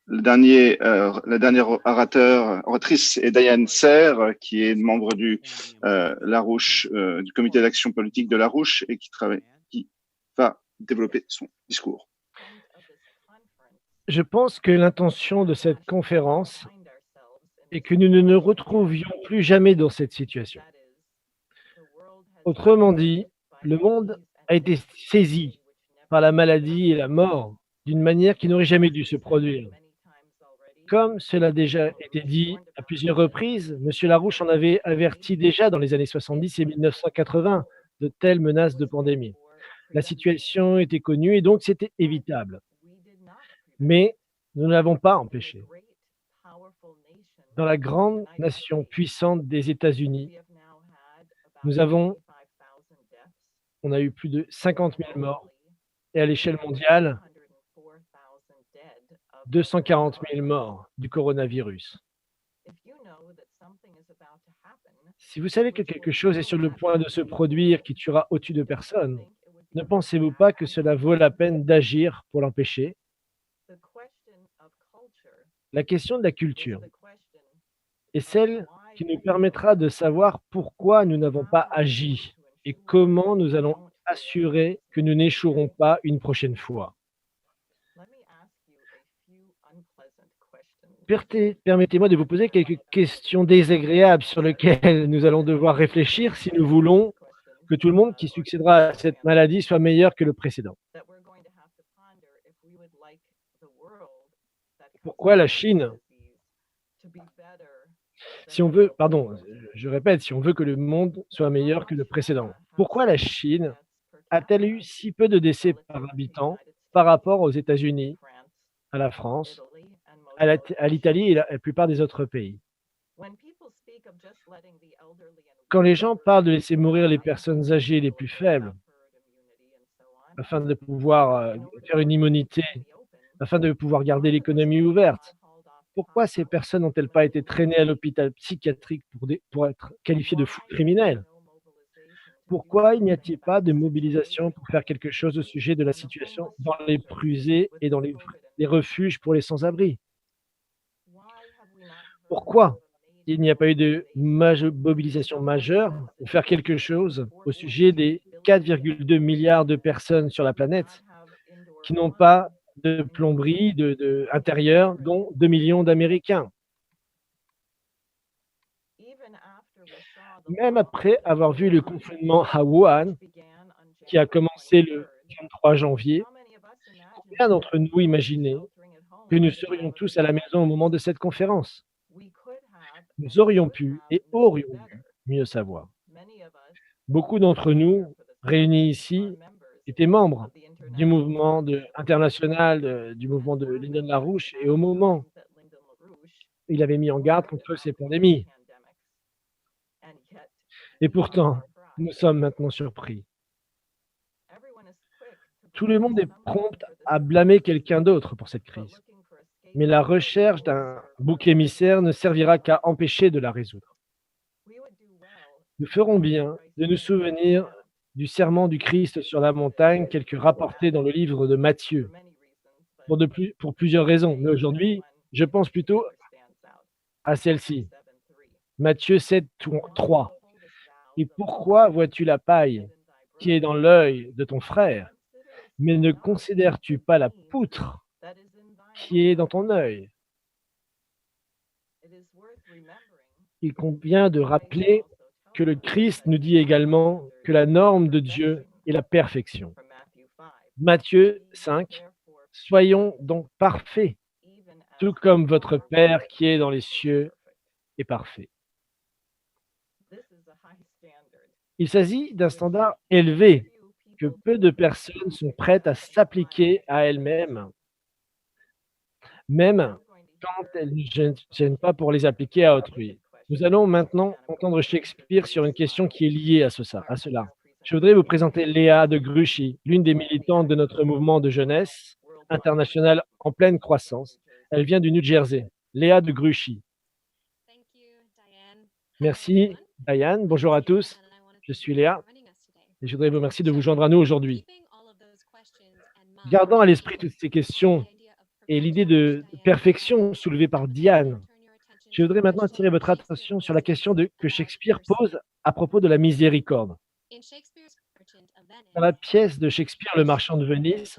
La dernière oratrice est Diane Serre, qui est membre du Larouche, du comité d'action politique de Larouche et qui va développer son discours. Je pense que l'intention de cette conférence est que nous ne nous retrouvions plus jamais dans cette situation. Autrement dit, le monde a été saisi par la maladie et la mort d'une manière qui n'aurait jamais dû se produire. Comme cela a déjà été dit à plusieurs reprises, M. Larouche en avait averti déjà dans les années 70 et 1980 de telles menaces de pandémie. La situation était connue et donc c'était évitable. Mais nous ne l'avons pas empêché. Dans la grande nation puissante des États-Unis, on a eu plus de 50 000 morts et à l'échelle mondiale, 240 000 morts du coronavirus. Si vous savez que quelque chose est sur le point de se produire qui tuera au-dessus de personnes, ne pensez-vous pas que cela vaut la peine d'agir pour l'empêcher? La question de la culture est celle qui nous permettra de savoir pourquoi nous n'avons pas agi et comment nous allons assurer que nous n'échouerons pas une prochaine fois. Permettez-moi de vous poser quelques questions désagréables sur lesquelles nous allons devoir réfléchir si nous voulons que tout le monde qui succédera à cette maladie soit meilleur que le précédent. Pourquoi la Chine, si on veut que le monde soit meilleur que le précédent, pourquoi la Chine a-t-elle eu si peu de décès par habitant par rapport aux États-Unis, à la France, à l'Italie et la plupart des autres pays? Quand les gens parlent de laisser mourir les personnes âgées les plus faibles, afin de pouvoir faire une immunité, afin de pouvoir garder l'économie ouverte, pourquoi ces personnes n'ont-elles pas été traînées à l'hôpital psychiatrique pour être qualifiées de fous criminels? Pourquoi n'y a-t-il pas de mobilisation pour faire quelque chose au sujet de la situation dans les rusées et dans les refuges pour les sans-abri? Pourquoi il n'y a pas eu de mobilisation majeure pour faire quelque chose au sujet des 4,2 milliards de personnes sur la planète qui n'ont pas de plomberie intérieure, dont 2 millions d'Américains? Même après avoir vu le confinement à Wuhan, qui a commencé le 23 janvier, combien d'entre nous imaginaient que nous serions tous à la maison au moment de cette conférence? Nous aurions pu et aurions dû mieux savoir. Beaucoup d'entre nous, réunis ici, étaient membres du mouvement international, du mouvement de Lyndon LaRouche, et au moment où il avait mis en garde contre ces pandémies. Et pourtant, nous sommes maintenant surpris. Tout le monde est prompt à blâmer quelqu'un d'autre pour cette crise. Mais la recherche d'un bouc émissaire ne servira qu'à empêcher de la résoudre. Nous ferons bien de nous souvenir du serment du Christ sur la montagne, tel que rapporté dans le livre de Matthieu, pour plusieurs raisons. Mais aujourd'hui, je pense plutôt à celle-ci. Matthieu 7, 3. Et pourquoi vois-tu la paille qui est dans l'œil de ton frère, mais ne considères-tu pas la poutre qui est dans ton œil? Il convient de rappeler que le Christ nous dit également que la norme de Dieu est la perfection. Matthieu 5, soyons donc parfaits, tout comme votre Père qui est dans les cieux est parfait. Il s'agit d'un standard élevé que peu de personnes sont prêtes à s'appliquer à elles-mêmes, même quand elles ne gênent pas pour les appliquer à autrui. Nous allons maintenant entendre Shakespeare sur une question qui est liée à cela. Je voudrais vous présenter Léa de Gruchy, l'une des militantes de notre mouvement de jeunesse international en pleine croissance. Elle vient du New Jersey. Léa de Gruchy. Merci, Diane. Bonjour à tous. Je suis Léa et je voudrais vous remercier de vous joindre à nous aujourd'hui. Gardant à l'esprit toutes ces questions et l'idée de perfection soulevée par Diane. Je voudrais maintenant attirer votre attention sur la question que Shakespeare pose à propos de la miséricorde. Dans la pièce de Shakespeare, Le Marchand de Venise,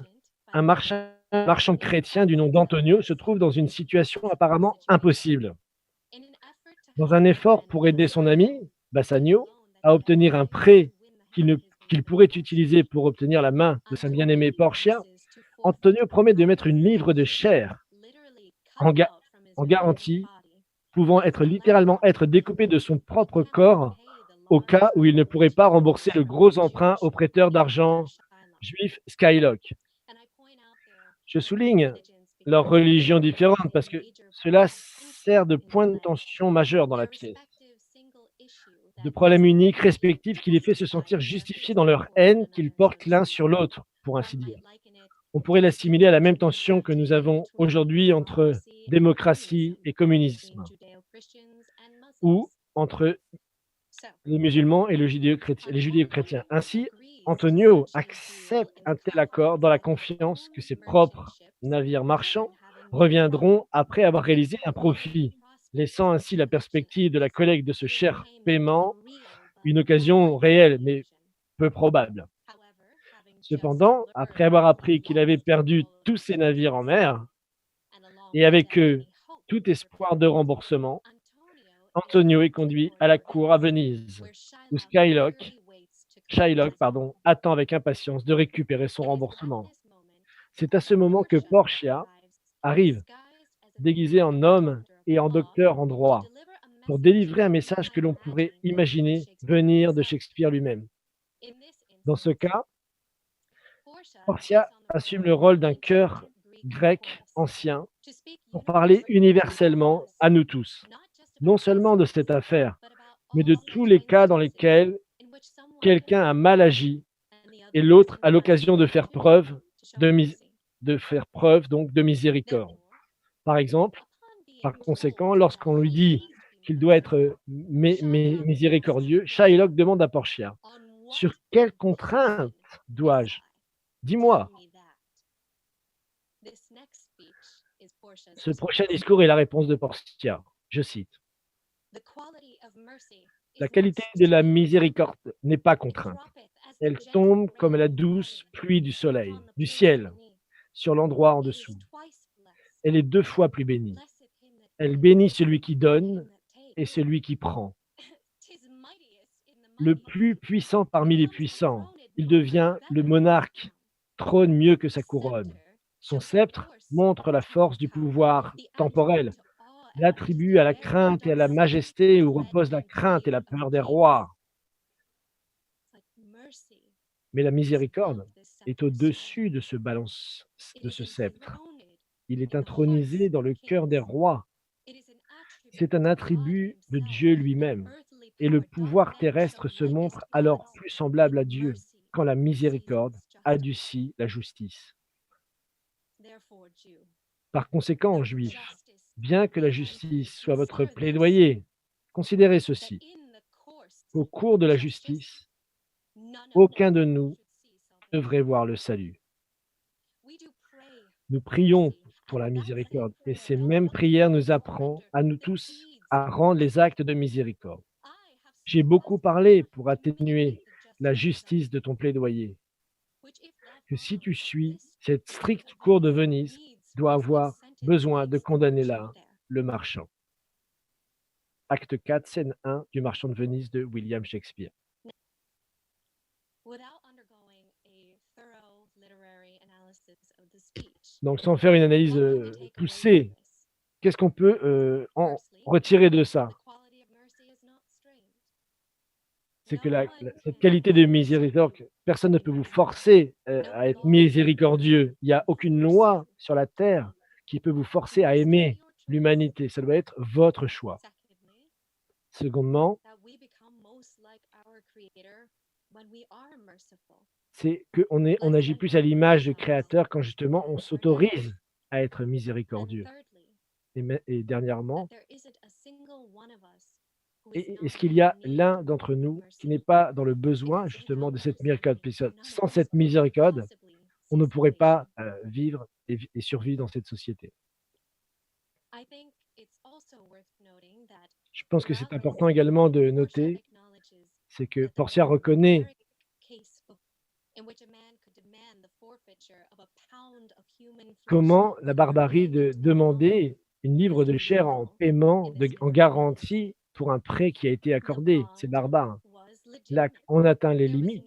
un marchand chrétien du nom d'Antonio se trouve dans une situation apparemment impossible. Dans un effort pour aider son ami, Bassanio, à obtenir un prêt qu'il ne- qu'il pourrait utiliser pour obtenir la main de sa bien-aimée Portia, Antonio promet de mettre une livre de chair en, ga- en garantie, pouvant littéralement être découpée de son propre corps au cas où il ne pourrait pas rembourser le gros emprunt au prêteur d'argent juif Skylock. Je souligne leur religion différente parce que cela sert de point de tension majeur dans la pièce, de problèmes uniques respectifs qui les fait se sentir justifiés dans leur haine qu'ils portent l'un sur l'autre, pour ainsi dire. On pourrait l'assimiler à la même tension que nous avons aujourd'hui entre démocratie et communisme, ou entre les musulmans et les judéo-chrétiens. Ainsi, Antonio accepte un tel accord dans la confiance que ses propres navires marchands reviendront après avoir réalisé un profit, laissant ainsi la perspective de la collecte de ce cher paiement une occasion réelle, mais peu probable. Cependant, après avoir appris qu'il avait perdu tous ses navires en mer, et avec eux tout espoir de remboursement, Antonio est conduit à la cour à Venise, où Shylock attend avec impatience de récupérer son remboursement. C'est à ce moment que Portia arrive, déguisée en homme et en docteur en droit, pour délivrer un message que l'on pourrait imaginer venir de Shakespeare lui-même. Dans ce cas, Portia assume le rôle d'un chœur grec ancien pour parler universellement à nous tous, non seulement de cette affaire, mais de tous les cas dans lesquels quelqu'un a mal agi et l'autre a l'occasion de faire preuve donc de miséricorde. Par exemple, par conséquent, lorsqu'on lui dit qu'il doit être miséricordieux, Shylock demande à Portia: sur quelle contrainte dois-je? Dis-moi. Ce prochain discours est la réponse de Portia. Je cite: la qualité de la miséricorde n'est pas contrainte. Elle tombe comme la douce pluie du ciel, sur l'endroit en dessous. Elle est 2 fois plus bénie. Elle bénit celui qui donne et celui qui prend. Le plus puissant parmi les puissants, il devient le monarque, trône mieux que sa couronne. Son sceptre montre la force du pouvoir temporel, l'attribue à la crainte et à la majesté où repose la crainte et la peur des rois. Mais la miséricorde est au-dessus de ce sceptre. Il est intronisé dans le cœur des rois. C'est un attribut de Dieu lui-même. Et le pouvoir terrestre se montre alors plus semblable à Dieu quand la miséricorde adoucit la justice. Par conséquent, Juifs, bien que la justice soit votre plaidoyer, considérez ceci: au cours de la justice, aucun de nous devrait voir le salut. Nous prions pour la miséricorde, et ces mêmes prières nous apprennent à nous tous à rendre les actes de miséricorde. J'ai beaucoup parlé pour atténuer la justice de ton plaidoyer, que si tu suis cette stricte cour de Venise, doit avoir besoin de condamner là le marchand. Acte 4, scène 1 du Marchand de Venise de William Shakespeare. Donc, sans faire une analyse poussée, qu'est-ce qu'on peut en retirer de ça? C'est que cette qualité de miséricorde, personne ne peut vous forcer à être miséricordieux. Il n'y a aucune loi sur la terre qui peut vous forcer à aimer l'humanité. Ça doit être votre choix. Secondement, c'est qu'on agit plus à l'image du Créateur quand justement on s'autorise à être miséricordieux. Et dernièrement, est-ce qu'il y a l'un d'entre nous qui n'est pas dans le besoin justement de cette miséricorde? Sans cette miséricorde, on ne pourrait pas vivre et survivre dans cette société. Je pense que c'est important également de noter, c'est que Portia reconnaît comment la barbarie de demander une livre de chair en paiement, en garantie pour un prêt qui a été accordé. C'est barbare. Là, on atteint les limites.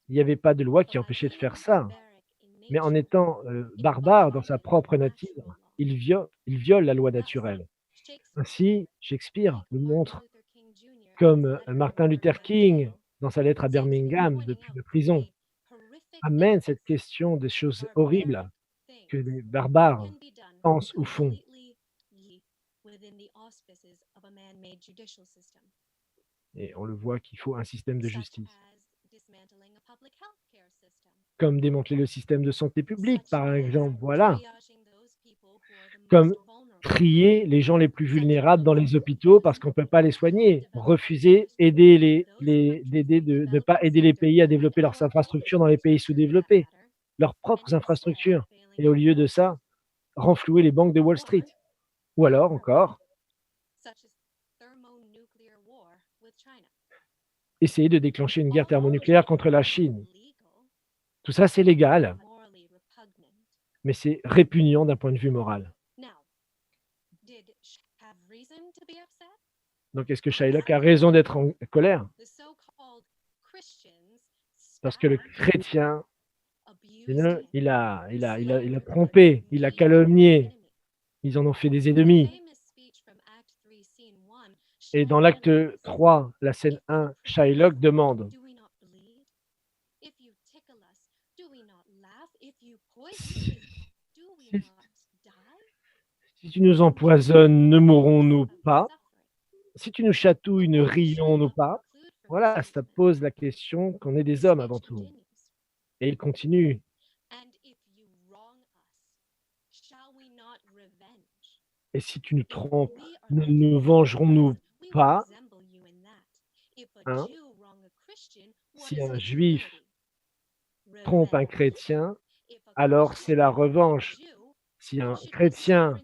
Il n'y avait pas de loi qui empêchait de faire ça. Mais en étant barbare dans sa propre nature, il viole la loi naturelle. Ainsi, Shakespeare le montre comme Martin Luther King, dans sa lettre à Birmingham depuis la prison, amène cette question des choses horribles que les barbares pensent ou font. Et on le voit qu'il faut un système de justice. Comme démanteler le système de santé publique, par exemple, voilà. Comme trier les gens les plus vulnérables dans les hôpitaux parce qu'on ne peut pas les soigner. Refuser de ne pas aider les pays à développer leurs infrastructures dans les pays sous-développés, leurs propres infrastructures. Et au lieu de ça, renflouer les banques de Wall Street. Ou alors encore, essayer de déclencher une guerre thermonucléaire contre la Chine. Tout ça, c'est légal, mais c'est répugnant d'un point de vue moral. Donc, est-ce que Shylock a raison d'être en colère? Parce que le chrétien, il a trompé, il a calomnié, ils en ont fait des ennemis. Et dans l'acte 3, la scène 1, Shylock demande si tu nous empoisonnes, ne mourrons-nous pas? Si tu nous chatouilles, ne rions-nous pas? Voilà, ça pose la question qu'on est des hommes avant tout. Et il continue. Et si tu nous trompes, ne nous vengerons-nous pas? Hein? Si un juif trompe un chrétien, alors c'est la revanche. Si un chrétien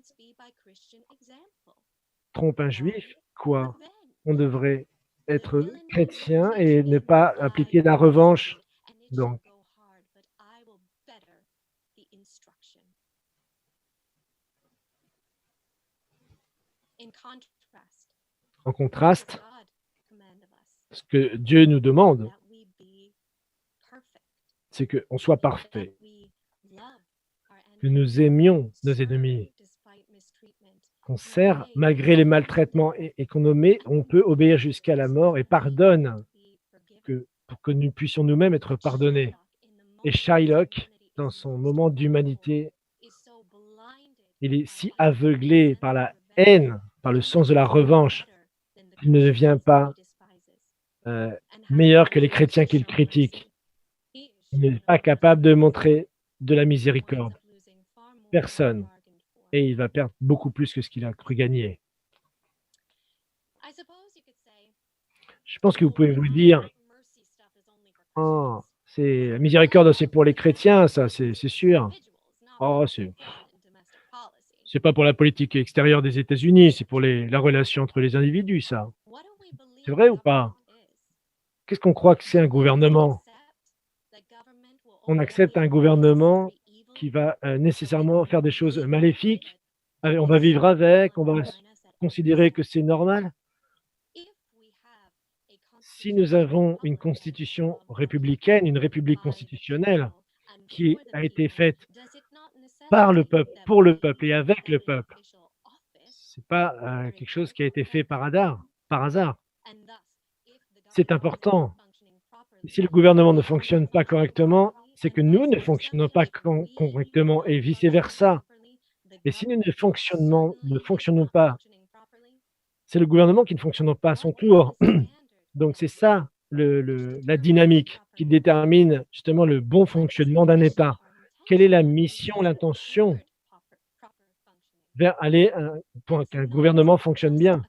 trompe un juif, quoi? On devrait être chrétien et ne pas appliquer la revanche. Donc, en contraste, ce que Dieu nous demande, c'est qu'on soit parfait, que nous aimions nos ennemis, qu'on sert malgré les maltraitements et on peut obéir jusqu'à la mort et pardonne pour que nous puissions nous-mêmes être pardonnés. Et Shylock, dans son moment d'humanité, il est si aveuglé par la haine, par le sens de la revanche, qu'il ne devient pas meilleur que les chrétiens qu'il critique. Il n'est pas capable de montrer de la miséricorde. Personne. Et il va perdre beaucoup plus que ce qu'il a cru gagner. Je pense que vous pouvez vous dire, oh, c'est la miséricorde, c'est pour les chrétiens, ça, c'est sûr. Oh, c'est pas pour la politique extérieure des États-Unis, c'est pour la relation entre les individus, ça. C'est vrai ou pas? Qu'est-ce qu'on croit que c'est un gouvernement? On accepte un gouvernement qui va nécessairement faire des choses maléfiques. On va vivre avec, on va considérer que c'est normal. Si nous avons une constitution républicaine, une république constitutionnelle qui a été faite par le peuple, pour le peuple et avec le peuple, c'est pas quelque chose qui a été fait par hasard. C'est important. Si le gouvernement ne fonctionne pas correctement, c'est que nous ne fonctionnons pas correctement et vice-versa. Et si nous ne fonctionnons pas, c'est le gouvernement qui ne fonctionne pas à son tour. Donc c'est ça la dynamique qui détermine justement le bon fonctionnement d'un État. Quelle est la mission, l'intention vers aller pour qu'un gouvernement fonctionne bien?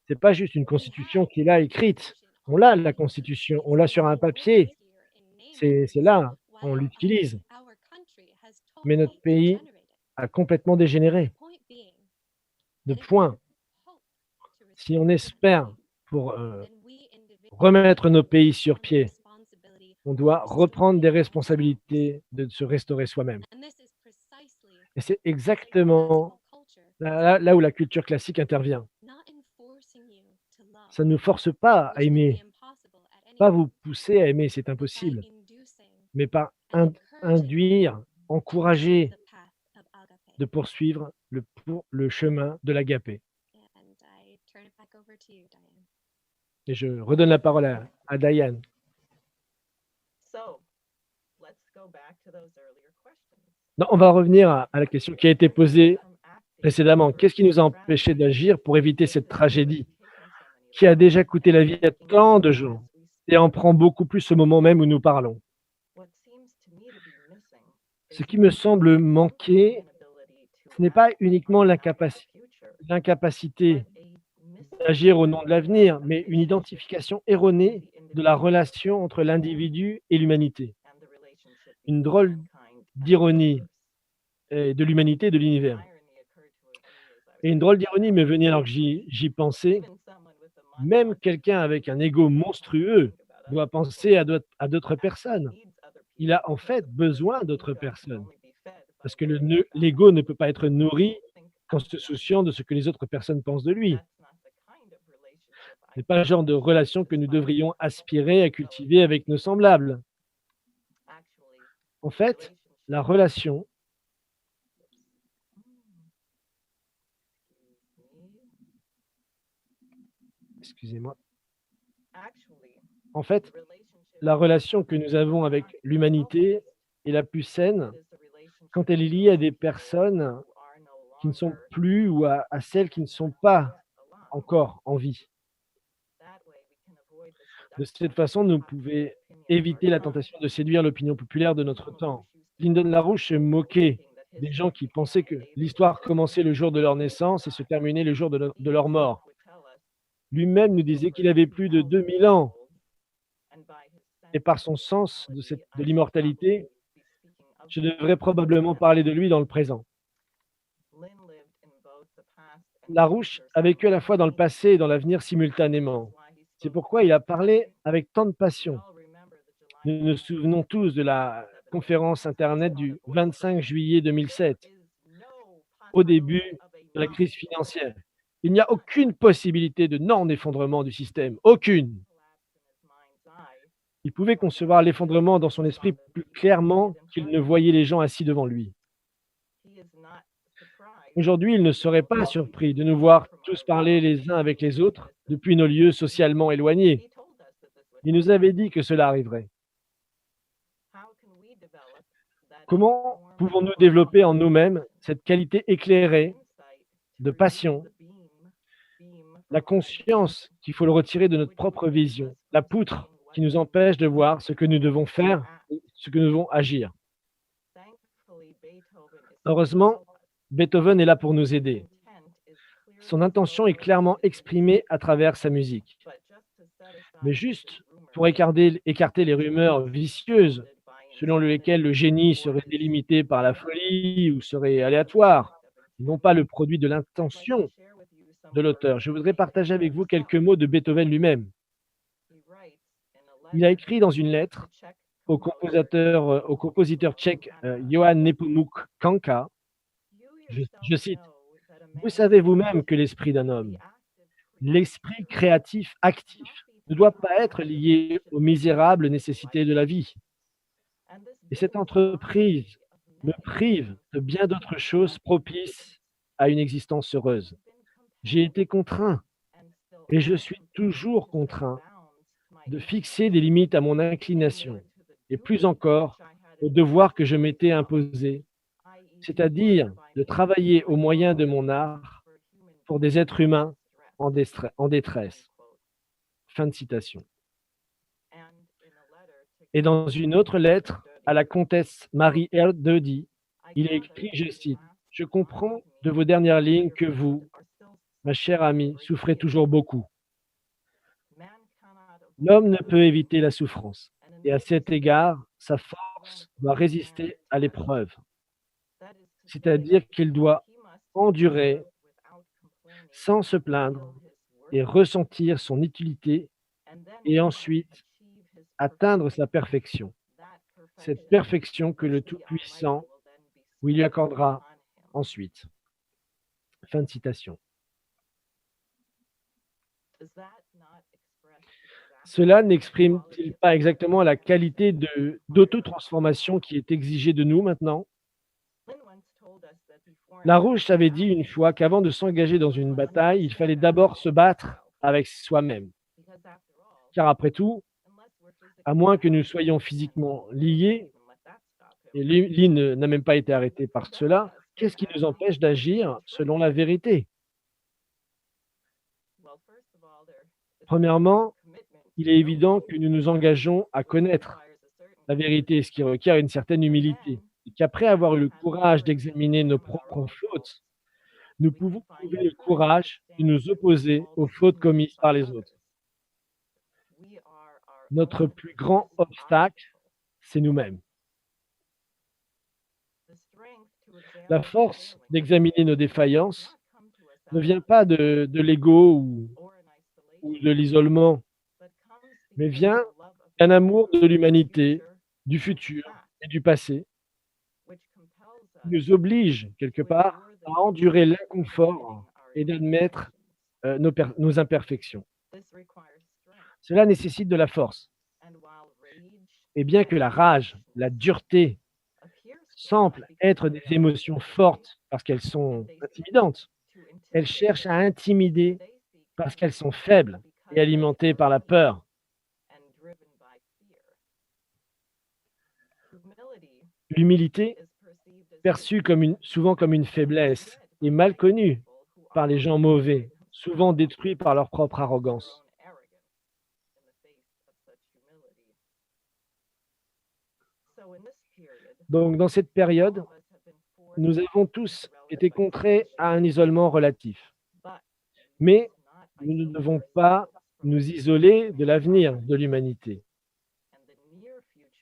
Ce n'est pas juste une constitution qui est là écrite. On l'a, la constitution, on l'a sur un papier. C'est là, on l'utilise. Mais notre pays a complètement dégénéré. De point, si on espère pour remettre nos pays sur pied, on doit reprendre des responsabilités de se restaurer soi-même. Et c'est exactement là où la culture classique intervient. Ça ne nous force pas à aimer, pas vous pousser à aimer, c'est impossible, mais par induire, encourager de poursuivre le chemin de l'agapé. Et je redonne la parole à Diane. Non, on va revenir à la question qui a été posée précédemment. Qu'est-ce qui nous a empêchés d'agir pour éviter cette tragédie qui a déjà coûté la vie à tant de gens et en prend beaucoup plus au moment même où nous parlons? Ce qui me semble manquer, ce n'est pas uniquement l'incapacité d'agir au nom de l'avenir, mais une identification erronée de la relation entre l'individu et l'humanité. Une drôle d'ironie de l'humanité et de l'univers. Et une drôle d'ironie m'est venue alors que j'y pensais. Même quelqu'un avec un ego monstrueux doit penser à d'autres personnes. Il a en fait besoin d'autres personnes. Parce que l'ego ne peut pas être nourri qu'en se souciant de ce que les autres personnes pensent de lui. Ce n'est pas le genre de relation que nous devrions aspirer à cultiver avec nos semblables. En fait, la relation, excusez-moi, en fait, la relation que nous avons avec l'humanité est la plus saine quand elle est liée à des personnes qui ne sont plus ou à celles qui ne sont pas encore en vie. De cette façon, nous pouvons éviter la tentation de séduire l'opinion populaire de notre temps. Lyndon LaRouche se moquait des gens qui pensaient que l'histoire commençait le jour de leur naissance et se terminait le jour de leur mort. Lui-même nous disait qu'il avait plus de 2000 ans. Et par son sens de l'immortalité, je devrais probablement parler de lui dans le présent. LaRouche a vécu à la fois dans le passé et dans l'avenir simultanément. C'est pourquoi il a parlé avec tant de passion. Nous nous souvenons tous de la conférence Internet du 25 juillet 2007, au début de la crise financière. Il n'y a aucune possibilité de non-effondrement du système, aucune. Il pouvait concevoir l'effondrement dans son esprit plus clairement qu'il ne voyait les gens assis devant lui. Aujourd'hui, il ne serait pas surpris de nous voir tous parler les uns avec les autres depuis nos lieux socialement éloignés. Il nous avait dit que cela arriverait. Comment pouvons-nous développer en nous-mêmes cette qualité éclairée de passion, la conscience qu'il faut le retirer de notre propre vision, la poutre qui nous empêche de voir ce que nous devons faire, ce que nous devons agir? Heureusement, Beethoven est là pour nous aider. Son intention est clairement exprimée à travers sa musique. Mais juste pour écarter les rumeurs vicieuses selon lesquelles le génie serait délimité par la folie ou serait aléatoire, non pas le produit de l'intention de l'auteur, je voudrais partager avec vous quelques mots de Beethoven lui-même. Il a écrit dans une lettre au compositeur tchèque Johann Nepomuk Kanka, je cite: « Vous savez vous-même que l'esprit d'un homme, l'esprit créatif actif, ne doit pas être lié aux misérables nécessités de la vie. Et cette entreprise me prive de bien d'autres choses propices à une existence heureuse. J'ai été contraint, et je suis toujours contraint, de fixer des limites à mon inclination, et plus encore au devoir que je m'étais imposé, c'est-à-dire de travailler au moyen de mon art pour des êtres humains en détresse. » Fin de citation. Et dans une autre lettre à la comtesse Marie Erdődy, il est écrit, je cite: « Je comprends de vos dernières lignes que vous, ma chère amie, souffrez toujours beaucoup. L'homme ne peut éviter la souffrance, et à cet égard, sa force doit résister à l'épreuve. c'est-à-dire qu'il doit endurer sans se plaindre et ressentir son utilité et ensuite atteindre sa perfection. Cette perfection que le Tout-Puissant lui accordera ensuite. Fin de citation. Cela n'exprime-t-il pas exactement la qualité d'auto-transformation qui est exigée de nous maintenant? Larouche avait dit une fois qu'avant de s'engager dans une bataille, il fallait d'abord se battre avec soi-même. Car après tout, à moins que nous soyons physiquement liés, et Lynn n'a même pas été arrêté par cela, qu'est-ce qui nous empêche d'agir selon la vérité? Premièrement, il est évident que nous nous engageons à connaître la vérité, ce qui requiert une certaine humilité, et qu'après avoir eu le courage d'examiner nos propres fautes, nous pouvons trouver le courage de nous opposer aux fautes commises par les autres. Notre plus grand obstacle, c'est nous-mêmes. La force d'examiner nos défaillances ne vient pas de l'ego ou de l'isolement, mais vient d'un amour de l'humanité, du futur et du passé, qui nous oblige, quelque part, à endurer l'inconfort et d'admettre nos imperfections. Cela nécessite de la force. Et bien que la rage, la dureté semblent être des émotions fortes parce qu'elles sont intimidantes, elles cherchent à intimider parce qu'elles sont faibles et alimentées par la peur. L'humilité, perçue souvent comme une faiblesse, est mal connue par les gens mauvais, souvent détruits par leur propre arrogance. Donc, dans cette période, nous avons tous été contraints à un isolement relatif. Mais nous ne devons pas nous isoler de l'avenir de l'humanité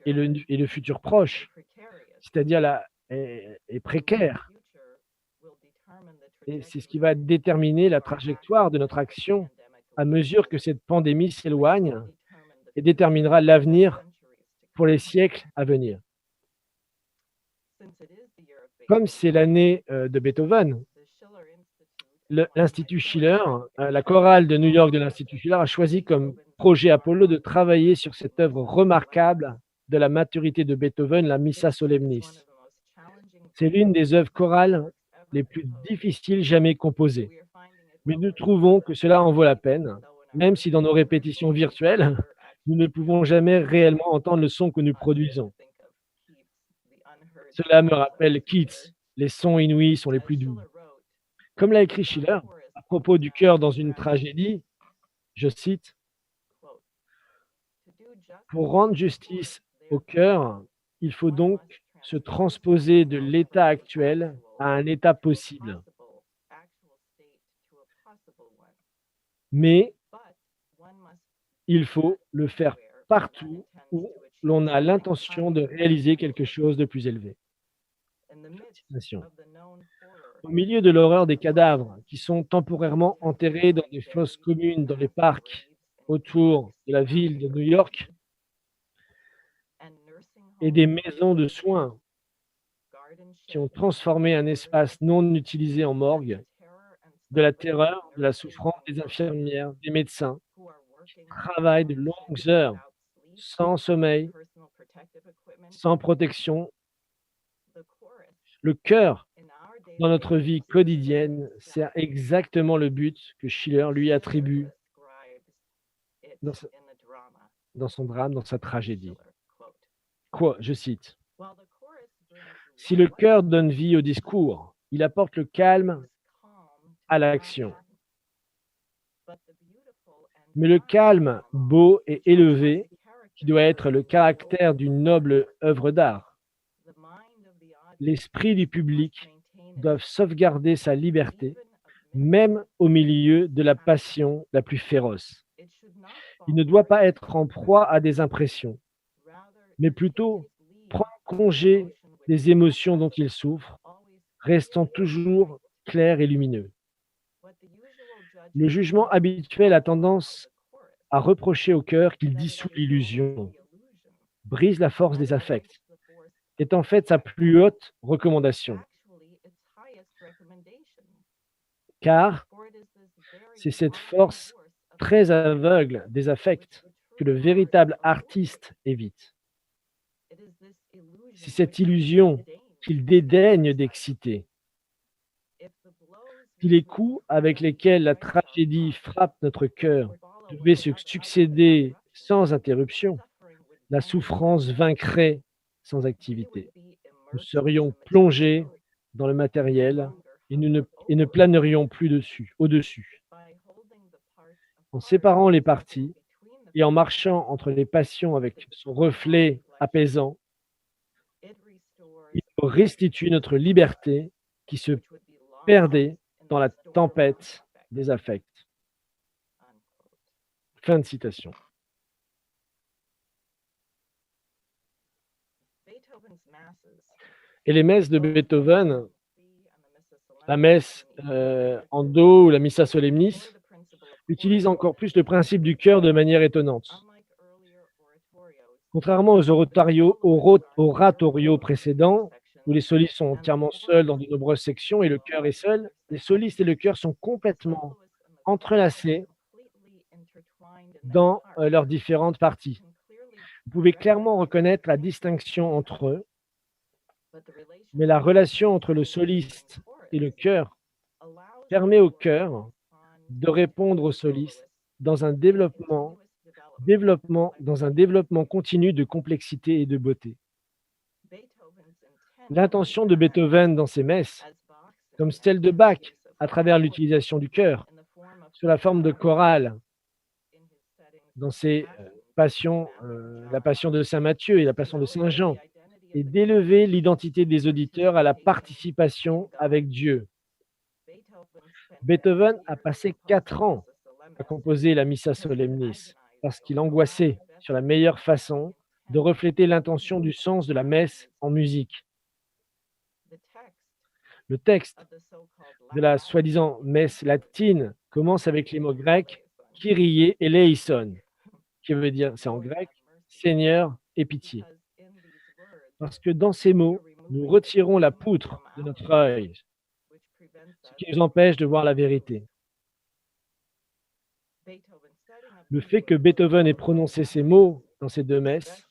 et le futur proche, c'est-à-dire est précaire. Et c'est ce qui va déterminer la trajectoire de notre action à mesure que cette pandémie s'éloigne et déterminera l'avenir pour les siècles à venir. Comme c'est l'année de Beethoven, l'Institut Schiller, la chorale de New York de l'Institut Schiller a choisi comme projet Apollo de travailler sur cette œuvre remarquable de la maturité de Beethoven, la Missa Solemnis. C'est l'une des œuvres chorales les plus difficiles jamais composées. Mais nous trouvons que cela en vaut la peine, même si dans nos répétitions virtuelles, nous ne pouvons jamais réellement entendre le son que nous produisons. Cela me rappelle Keats, les sons inouïs sont les plus doux. Comme l'a écrit Schiller, à propos du cœur dans une tragédie, je cite, « Pour rendre justice au cœur, il faut donc se transposer de l'état actuel à un état possible. Mais il faut le faire partout où l'on a l'intention de réaliser quelque chose de plus élevé. » Citation. Au milieu de l'horreur des cadavres qui sont temporairement enterrés dans des fosses communes dans les parcs autour de la ville de New York et des maisons de soins qui ont transformé un espace non utilisé en morgue, de la terreur, de la souffrance des infirmières, des médecins qui travaillent de longues heures sans sommeil, sans protection. Le cœur dans notre vie quotidienne sert exactement le but que Schiller lui attribue dans son drame, dans sa tragédie. Quoi, je cite, « Si le cœur donne vie au discours, il apporte le calme à l'action. Mais le calme beau et élevé, qui doit être le caractère d'une noble œuvre d'art, l'esprit du public doit sauvegarder sa liberté, même au milieu de la passion la plus féroce. Il ne doit pas être en proie à des impressions, mais plutôt prendre congé des émotions dont il souffre, restant toujours clair et lumineux. Le jugement habituel a tendance à reprocher au cœur qu'il dissout l'illusion, brise la force des affects, est en fait sa plus haute recommandation, car c'est cette force très aveugle des affects que le véritable artiste évite. C'est cette illusion qu'il dédaigne d'exciter. Si les coups avec lesquels la tragédie frappe notre cœur devaient se succéder sans interruption, la souffrance vaincrait sans activité. Nous serions plongés dans le matériel et nous ne planerions plus au-dessus. En séparant les parties et en marchant entre les passions avec son reflet apaisant, il nous restitue notre liberté qui se perdait dans la tempête des affects. Fin de citation. Et les messes de Beethoven, la messe en do ou la Missa Solemnis, utilisent encore plus le principe du chœur de manière étonnante. Contrairement aux oratorios précédents, où les solistes sont entièrement seuls dans de nombreuses sections et le chœur est seul, les solistes et le chœur sont complètement entrelacés dans leurs différentes parties. Vous pouvez clairement reconnaître la distinction entre eux, mais la relation entre le soliste et le chœur permet au chœur de répondre au soliste dans un développement continu de complexité et de beauté. L'intention de Beethoven dans ses messes, comme celle de Bach à travers l'utilisation du chœur, sous la forme de chorale, dans ses passions, la passion de Saint Matthieu et la passion de Saint Jean, est d'élever l'identité des auditeurs à la participation avec Dieu. Beethoven a passé 4 ans à composer la Missa Solemnis parce qu'il angoissait sur la meilleure façon de refléter l'intention du sens de la messe en musique. Le texte de la soi-disant messe latine commence avec les mots grecs Kyrie eleison, qui veut dire, c'est en grec, Seigneur et pitié. Parce que dans ces mots, nous retirons la poutre de notre œil, ce qui nous empêche de voir la vérité. Le fait que Beethoven ait prononcé ces mots dans ces 2 messes,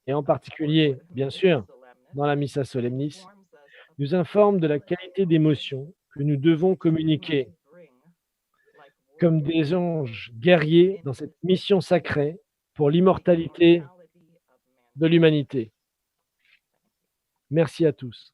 et en particulier, bien sûr, dans la Missa Solemnis, nous informe de la qualité d'émotion que nous devons communiquer comme des anges guerriers dans cette mission sacrée pour l'immortalité de l'humanité. Merci à tous.